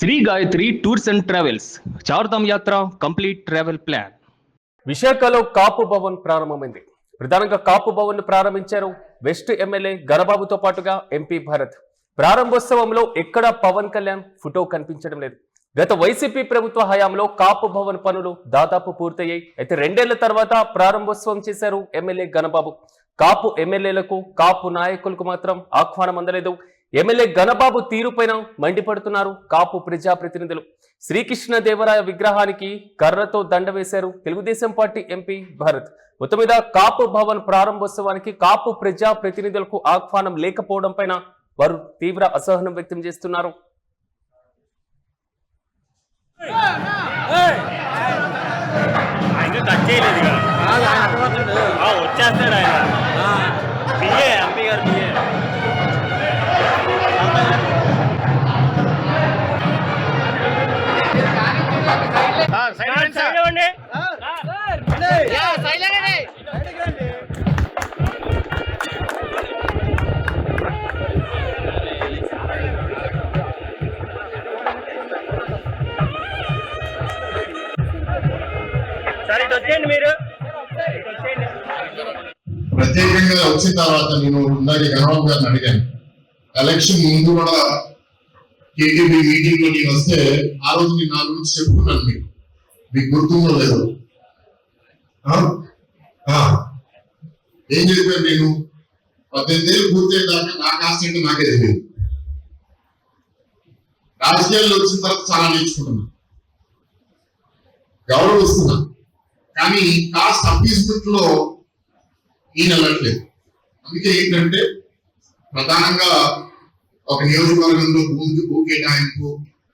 Shri Gayatri tours and travels Chardham యాత్ర complete travel plan. విశాఖలో కాపు భవన్ ప్రారంభమైంది. ప్రధానంగా కాపు భవన్ ప్రారంభించారు వెస్ట్ ఎమ్మెల్యే గణబాబుతో పాటుగా ఎంపీ భరత్. ప్రారంభోత్సవంలో ఎక్కడా పవన్ కళ్యాణ్ ఫోటో కనిపించడం లేదు. గత వైసీపీ ప్రభుత్వ హయాంలో కాపు భవన్ పనులు దాదాపు పూర్తయ్యాయి. అయితే 2 ఏళ్ల తర్వాత ప్రారంభోత్సవం చేశారు ఎమ్మెల్యే గణబాబు. కాపు ఎమ్మెల్యేలకు కాపు నాయకులకు మాత్రం ఆహ్వానం అందలేదు. ఎమ్మెల్యే గణబాబు తీరుపైన మండిపడుతున్నారు కాపు ప్రజాప్రతినిధులు. శ్రీకృష్ణదేవరాయ విగ్రహానికి కర్రతో దండ వేశారు తెలుగుదేశం పార్టీ ఎంపీ భరత్. మొత్తం మీద కాపు భవన్ ప్రారంభోత్సవానికి కాపు ప్రజాప్రతినిధులకు ఆహ్వానం లేకపోవడం పైన వారు తీవ్ర అసహనం వ్యక్తం చేస్తున్నారు. వచ్చేస్తాడు ఆయన బిఏ ఎంపీ గారు బిఏ మీరు ప్రత్యేకంగా వచ్చిన తర్వాత నేను ఇందాక గణబాబు గారిని అడిగాను. ఎలక్షన్ ముందు కూడా కేటీపీ మీటింగ్ లో నేను వస్తే ఆ రోజు నేను నా గురించి చెప్పుకున్నాను. మీకు గుర్తుందో లేదు? ఏం చెప్పాను నేను? 18 ఏళ్ళు పూర్తయ్యేదాకా నా కాస్ట్ అంటే నాకే తెలియదు. రాజకీయాల్లో వచ్చిన తర్వాత చాలా నేర్చుకుంటున్నా, గౌరవిస్తున్నా. కానీ కాస్ట్ అప్పీస్మెంట్ లో ఈయన వెళ్ళట్లేదు. అందుకే ఏంటంటే ప్రధానంగా ఒక నియోజకవర్గంలో భూ కేటాయింపు,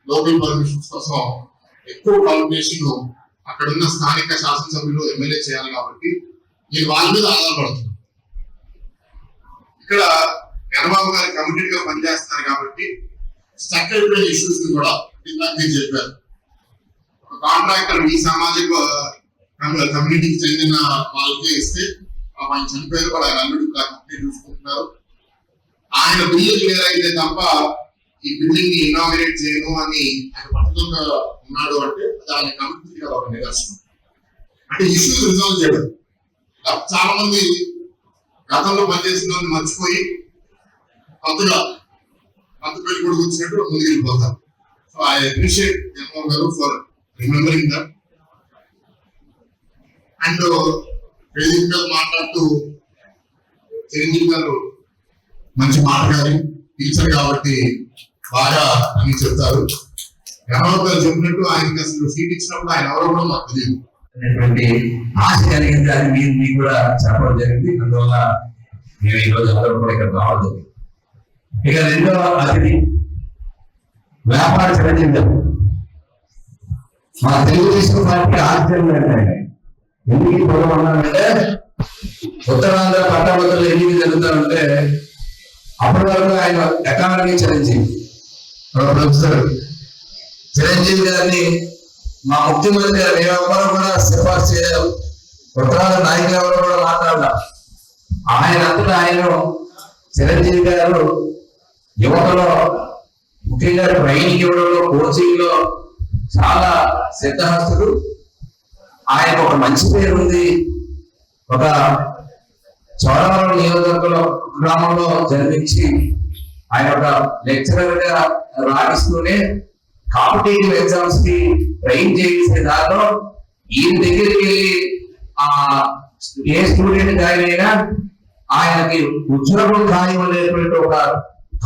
లోకల్ పర్మిషన్స్ కోసం ఎక్కువ కాంపిటీషన్ అక్కడున్న స్థానిక శాసనసభ్యులు ఎమ్మెల్యే చేయాలి. కాబట్టి నేను వాళ్ళ మీద ఆధారపడుతున్నాను. ఇక్కడ గణబాబు గారు కమిటెడ్ గా పనిచేస్తున్నారు కాబట్టి స్టక్ అయిపోయిన ఇష్యూస్ కూడా ఇందాక నేను చెప్పారు. ఒక కాంట్రాక్టర్ ఈ సామాజిక కమ్యూనిటీకి చెందిన వాళ్ళకే ఇస్తే ఆయన చనిపోయారు కూడా, ఆయన అల్లుడు కంపెనీ చూసుకుంటున్నారు. ఆయన బిల్లు క్లియర్ అయితే తప్ప ఈ బిల్డింగ్ ని ఇనాగరేట్ చేయను అని ఆయన పట్టుదలగా ఉన్నాడు అంటే అది ఆయన కమిటీ ఒక నిదర్శనం. అంటే ఇష్యూస్ రిజాల్వ్ చేయడం. చాలా మంది గతంలో పనిచేసిన వాళ్ళని మర్చిపోయి కొత్తగా కొత్త పెళ్లి కూడా వచ్చినట్టు ముందుకు వెళ్ళిపోతారు. సో ఐ అప్రిషియేట్ జగన్మోహన్ గారు ఫర్ రిమెంబరింగ్ దట్. అండ్ వేదిక మీద మాట్లాడుతూ చిరంజీవి గారు మంచి మాటగారి టీచర్ కాబట్టి బాగా అని చెప్తారు. గణబాబు గారు చెప్పినట్టు ఆయనకి అసలు సీట్ ఇచ్చినప్పుడు ఆయన ఎవరో కూడా మాకు తెలియదు. ఆశ కలిగింది అని మీకు కూడా చెప్పడం జరిగింది. అందువల్ల మేము ఈరోజు అందరూ కూడా ఇక్కడ రావడం జరిగింది. ఇక 2వ అతిథి వ్యాపార చిరంజీవి గారు. మా తెలుగుదేశం పార్టీ ఆశ్చర్యం ఏంటంటే ఎందుకు గొడవ ఉన్నారంటే ఉత్తరాంధ్ర పట్టభద్రులు ఎన్నికలు జరుగుతారంటే అప్పటి వరకు ఆయన ఎకానమీ చిరంజీవి ప్రొఫెసర్ చిరంజీవి గారిని మా ముఖ్యమంత్రి గారు ఎవరు కూడా సిఫార్సు చేయలేదు. ఉత్తరాంధ్ర నాయకులు ఎవరు కూడా మాట్లాడారు. ఆయన అంతటా ఆయన చిరంజీవి గారు యువతలో ముఖ్యంగా ట్రైనింగ్ ఇవ్వడంలో, కోచింగ్ లో చాలా సిద్ధహస్తుడు. ఆయనకు ఒక మంచి పేరు ఉంది. ఒక చోడవరం నియోజకవర్గంలో గ్రామంలో జన్మించి ఆయన ఒక లెక్చరర్ గా రాణిస్తూనే కాంపిటేటివ్ ఎగ్జామ్స్ కి ట్రైన్ చేసే దాంట్లో ఈయన దగ్గరికి వెళ్ళి ఏ స్టూడెంట్ జాయిన్ అయినా ఆయనకి ఉద్యోగం ఖాయం అనేటువంటి ఒక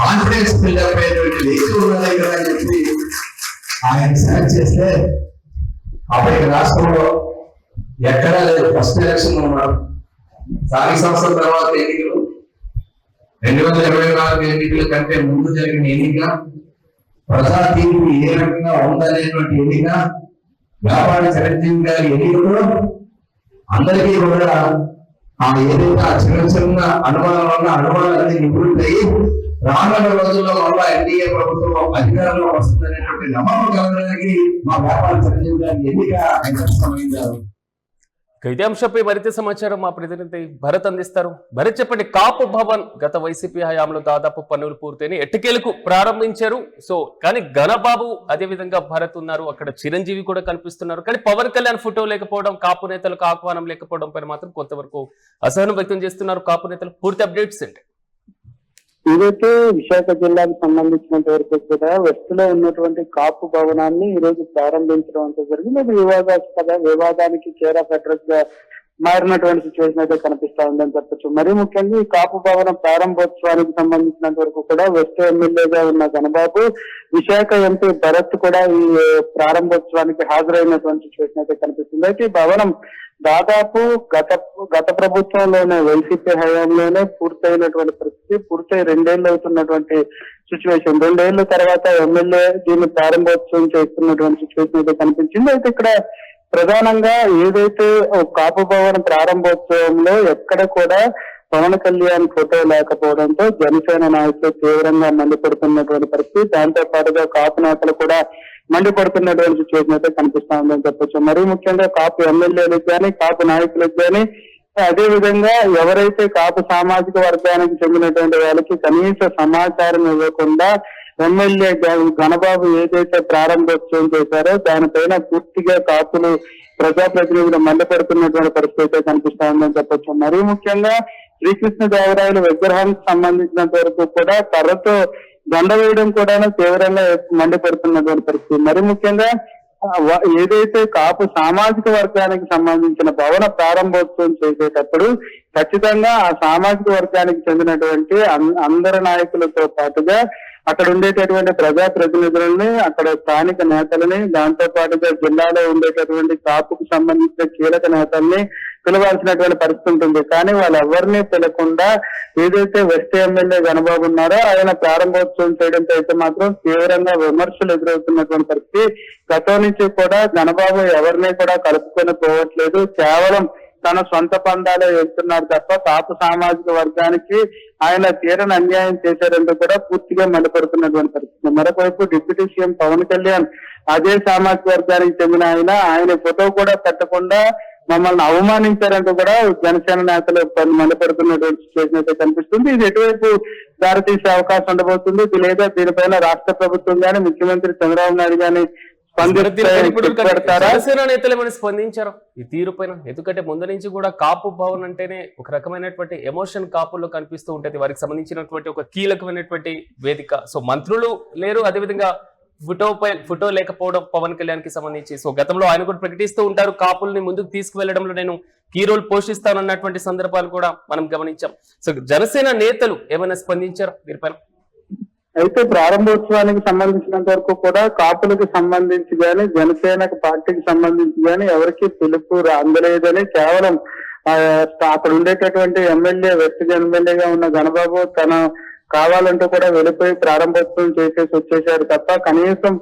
కాన్ఫిడెన్స్ బిల్డప్ అయ్యేటువంటి వ్యక్తి ఉన్నది కదా అని చెప్పి ఆయన సెలెక్ట్ చేస్తే అప్పటికి రాష్ట్రంలో ఎక్కడా లేదు. ఫస్ట్ ఎలక్షన్ ఉన్నారు. స్థానిక సంస్థల తర్వాత ఎన్నికలు, 2024 ఎన్నికల కంటే ముందు జరిగిన ఎన్నిక, ప్రజా తీర్పు ఏ రకంగా ఉందనేటువంటి ఎన్నిక, వ్యాపార చిరంజీవి గారి ఎన్నికలు అందరికీ కూడా ఏదైతే చిన్న చిన్న అనుమానాలు ఉన్న అనుమానాలన్నీ నివృత్తి అయ్యి రానున్న రోజుల్లో మళ్ళా ఎన్డీఏ ప్రభుత్వం అధికారంలో వస్తుందనేటువంటి నమ్మకం కలగడానికి మా వ్యాపార చిరంజీవి గారి ఎన్నిక ఆయన కష్టమైంది. ఇదే అంశంపై మరింత సమాచారం మా ప్రతినిధి భరత్ అందిస్తారు. భరత్, చెప్పండి. కాపు భవన్ గత వైసీపీ హయాంలో దాదాపు పనులు పూర్తయిన ఎట్టకేలకు ప్రారంభించారు. సో కానీ గణబాబు అదే విధంగా భరత్ ఉన్నారు, అక్కడ చిరంజీవి కూడా కనిపిస్తున్నారు. కానీ పవన్ కళ్యాణ్ ఫోటో లేకపోవడం, కాపు నేతలకు ఆహ్వానం లేకపోవడం పైన మాత్రం కొంతవరకు అసహనం వ్యక్తం చేస్తున్నారు కాపు నేతలు. పూర్తి అప్డేట్స్ ఏంటి? ఏదైతే విశాఖ జిల్లాకు సంబంధించినంత వరకు కూడా వెస్ట్ లో ఉన్నటువంటి కాపు భవనాన్ని ఈ రోజు ప్రారంభించడం అంతా జరిగింది. అది వివాదానికి కేర్ ఆఫ్ అడ్రస్ గా మారినటువంటి సిచ్యువేషన్ అయితే కనిపిస్తా ఉందని చెప్పొచ్చు. మరీ ముఖ్యంగా ఈ కాపు భవనం ప్రారంభోత్సవానికి సంబంధించినంత వరకు కూడా వెస్ట్ ఎమ్మెల్యేగా ఉన్న గణబాబు, విశాఖ ఎంపీ భరత్ కూడా ఈ ప్రారంభోత్సవానికి హాజరైనటువంటి సిచ్యువేషన్ అయితే కనిపిస్తుంది. అయితే ఈ భవనం దాదాపు గత ప్రభుత్వంలోనే వైసీపీ హయాంలోనే పూర్తయినటువంటి పరిస్థితి. పూర్తయి 2 ఏళ్ళు అవుతున్నటువంటి సిచ్యువేషన్. 2 ఏళ్ల తర్వాత ఎమ్మెల్యే దీన్ని ప్రారంభోత్సవం చేస్తున్నటువంటి సిచ్యువేషన్ అయితే కనిపించింది. అయితే ఇక్కడ ప్రధానంగా ఏదైతే కాపు భవన్ ప్రారంభోత్సవంలో ఎక్కడ కూడా పవన్ కళ్యాణ్ ఫోటో లేకపోవడంతో జనసేన నాయకులు తీవ్రంగా మండిపడుతున్నటువంటి పరిస్థితి. దాంతో పాటుగా కాపు నేతలు కూడా మండిపడుతున్నటువంటి సిచ్యువేషన్ అయితే కనిపిస్తా ఉందని చెప్పొచ్చు. మరీ ముఖ్యంగా కాపు ఎమ్మెల్యేలకు కానీ కాపు నాయకులకు కానీ అదే విధంగా ఎవరైతే కాపు సామాజిక వర్గానికి చెందినటువంటి వాళ్ళకి కనీస సమాచారం ఇవ్వకుండా ఎమ్మెల్యే గణబాబు ఏదైతే ప్రారంభోత్సవం చేశారో దానిపైన పూర్తిగా కాపులు ప్రజాప్రతినిధులు మండిపడుతున్నటువంటి పరిస్థితి కనిపిస్తా ఉందని చెప్పొచ్చు. మరీ ముఖ్యంగా శ్రీకృష్ణదేవరాయల విగ్రహానికి సంబంధించినంత వరకు కూడా కర్రతో దండ వేయడం కూడా తీవ్రంగా మండిపడుతున్నటువంటి పరిస్థితి. మరి ముఖ్యంగా ఏదైతే కాపు సామాజిక వర్గానికి సంబంధించిన భవన ప్రారంభోత్సవం చేసేటప్పుడు ఖచ్చితంగా ఆ సామాజిక వర్గానికి చెందినటువంటి అందరి నాయకులతో పాటుగా అక్కడ ఉండేటటువంటి ప్రజాప్రతినిధులని, అక్కడ స్థానిక నేతలని, దాంతో పాటుగా జిల్లాలో ఉండేటటువంటి కాపుకు సంబంధించిన కీలక నేతల్ని పిలవాల్సినటువంటి పరిస్థితి ఉంటుంది. కానీ వాళ్ళెవరినీ పిలకుండా ఏదైతే వెస్ట్ ఎమ్మెల్యే గణబాబు ఉన్నారో ఆయన ప్రారంభోత్సవం చేయడంతో అయితే మాత్రం తీవ్రంగా విమర్శలు ఎదురవుతున్నటువంటి పరిస్థితి. గతం నుంచి కూడా గణబాబు ఎవరిని కూడా కలుపుకొని పోవట్లేదు, కేవలం తన సొంత పందాలే వెళ్తున్నారు తప్ప కాపు సామాజిక వర్గానికి ఆయన తీరని అన్యాయం చేశారంటూ కూడా పూర్తిగా మండిపడుతున్నటువంటి పరిస్థితి. మరొకవైపు డిప్యూటీ సీఎం పవన్ కళ్యాణ్ అదే సామాజిక వర్గానికి చెందిన ఆయన ఫోటో కూడా పెట్టకుండా మమ్మల్ని అవమానించారంటూ కూడా జనసేన నేతలు మండిపడుతున్నటువంటి సిచ్యువేషన్ అయితే కనిపిస్తుంది. ఇది ఎటువైపు దారితీసే అవకాశం ఉండబోతుంది, లేదా దీనిపైన రాష్ట్ర ప్రభుత్వం గానీ ముఖ్యమంత్రి చంద్రబాబు నాయుడు గానీ జనసేన నేతలు ఏమైనా స్పందించారు ఈ తీరు పైన? ఎందుకంటే ముందు నుంచి కూడా కాపు భవన్ అంటేనే ఒక రకమైనటువంటి ఎమోషన్ కాపుల్లో కనిపిస్తూ ఉంటది, వారికి సంబంధించినటువంటి ఒక కీలకమైనటువంటి వేదిక. సో మంత్రులు లేరు, అదేవిధంగా ఫోటో లేకపోవడం పవన్ కళ్యాణ్ కి సంబంధించి. సో గతంలో ఆయన కూడా ప్రకటిస్తూ ఉంటారు కాపుల్ని ముందుకు తీసుకువెళ్లడంలో నేను కీ రోల్ పోషిస్తానన్నటువంటి సందర్భాలు కూడా మనం గమనించాం. సో జనసేన నేతలు ఏమైనా స్పందించారు దీనిపైన? అయితే ప్రారంభోత్సవానికి సంబంధించినంత వరకు కూడా కాపులకు సంబంధించి గాని జనసేన పార్టీకి సంబంధించి గాని ఎవరికి పిలుపు అందలేదని కేవలం అక్కడ ఉండేటటువంటి ఎమ్మెల్యే వెస్ట్ ఎమ్మెల్యేగా ఉన్న గణబాబు తన కావాలంటూ కూడా వెళ్ళిపోయి ప్రారంభోత్సవం చేసేసి వచ్చేసారు తప్ప కనీసం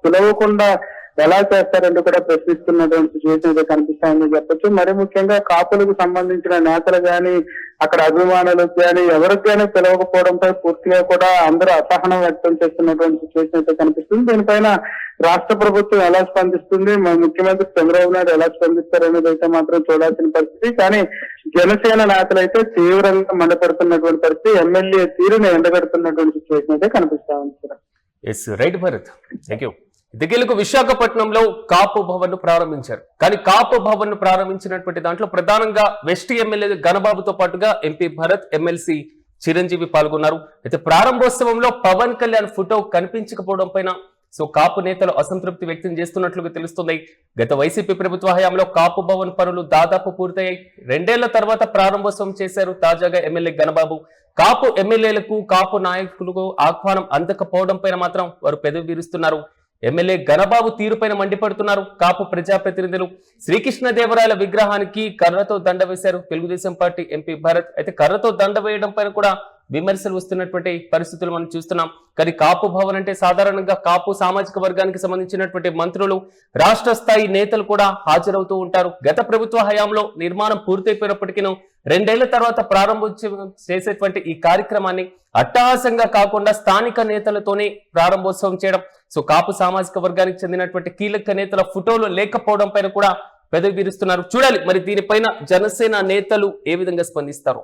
పిలవకుండా ఎలా చేస్తారంటూ కూడా ప్రశ్నిస్తున్నటువంటి సిచ్యువేషన్ అయితే కనిపిస్తా ఉందని చెప్పొచ్చు. మరి ముఖ్యంగా కాపులకు సంబంధించిన నేతలు గాని అక్కడ అభిమానులకు గాని ఎవరికి గానీ పిలవకపోవడంపై పూర్తిగా కూడా అందరూ అసహనం వ్యక్తం చేస్తున్నటువంటి సిచ్యువేషన్ అయితే కనిపిస్తుంది. దీనిపైన రాష్ట్ర ప్రభుత్వం ఎలా స్పందిస్తుంది, ముఖ్యమంత్రి చంద్రబాబు నాయుడు ఎలా స్పందిస్తారు అనేది అయితే మాత్రం చూడాల్సిన పరిస్థితి. కానీ జనసేన నేతలు అయితే తీవ్రంగా మండిపడుతున్నటువంటి పరిస్థితి, ఎమ్మెల్యే తీరుని ఎండగడుతున్నటువంటి సిచ్యువేషన్ అయితే కనిపిస్తా ఉంది. Yes right Bharat, thank you. ఇదికేలకు విశాఖపట్నంలో కాపు భవన్ ను ప్రారంభించారు. కానీ కాపు భవన్ ను ప్రారంభించినటువంటి దాంట్లో ప్రధానంగా వెస్ట్ ఎమ్మెల్యే గణబాబుతో పాటుగా ఎంపీ భరత్, ఎమ్మెల్సీ చిరంజీవి పాల్గొన్నారు. అయితే ప్రారంభోత్సవంలో పవన్ కళ్యాణ్ ఫోటో కనిపించకపోవడం పైన సో కాపు నేతలు అసంతృప్తి వ్యక్తం చేస్తున్నట్లుగా తెలుస్తుంది. గత వైసీపీ ప్రభుత్వ హయాంలో కాపు భవన్ పనులు దాదాపు పూర్తయ్యాయి. 2 ఏళ్ల తర్వాత ప్రారంభోత్సవం చేశారు తాజాగా ఎమ్మెల్యే గణబాబు. కాపు ఎమ్మెల్యేలకు కాపు నాయకులకు ఆహ్వానం అందకపోవడం పైన మాత్రం వారు పెదవి విరుస్తున్నారు. ఎమ్మెల్యే గణబాబు తీరుపైన మండిపడుతున్నారు కాపు ప్రజాప్రతినిధులు. శ్రీకృష్ణదేవరాయల విగ్రహానికి కర్రతో దండ వేశారు తెలుగుదేశం పార్టీ ఎంపీ భరత్. అయితే కర్రతో దండ వేయడం పైన కూడా విమర్శలు వస్తున్నటువంటి పరిస్థితులు మనం చూస్తున్నాం. కానీ కాపు భవన్ అంటే సాధారణంగా కాపు సామాజిక వర్గానికి సంబంధించినటువంటి మంత్రులు, రాష్ట్ర స్థాయి నేతలు కూడా హాజరవుతూ ఉంటారు. గత ప్రభుత్వ హయాంలో నిర్మాణం పూర్తయిపోయినప్పటికీ 2 ఏళ్ల తర్వాత ప్రారంభోత్సవం చేసేటువంటి ఈ కార్యక్రమాన్ని అట్టహాసంగా కాకుండా స్థానిక నేతలతోనే ప్రారంభోత్సవం చేయడం. సో కాపు సామాజిక వర్గానికి చెందినటువంటి కీలక నేతల ఫోటోలు లేకపోవడం పైన కూడా పెదవి విరుస్తున్నారు. చూడాలి మరి దీనిపైన జనసేన నేతలు ఏ విధంగా స్పందిస్తారు.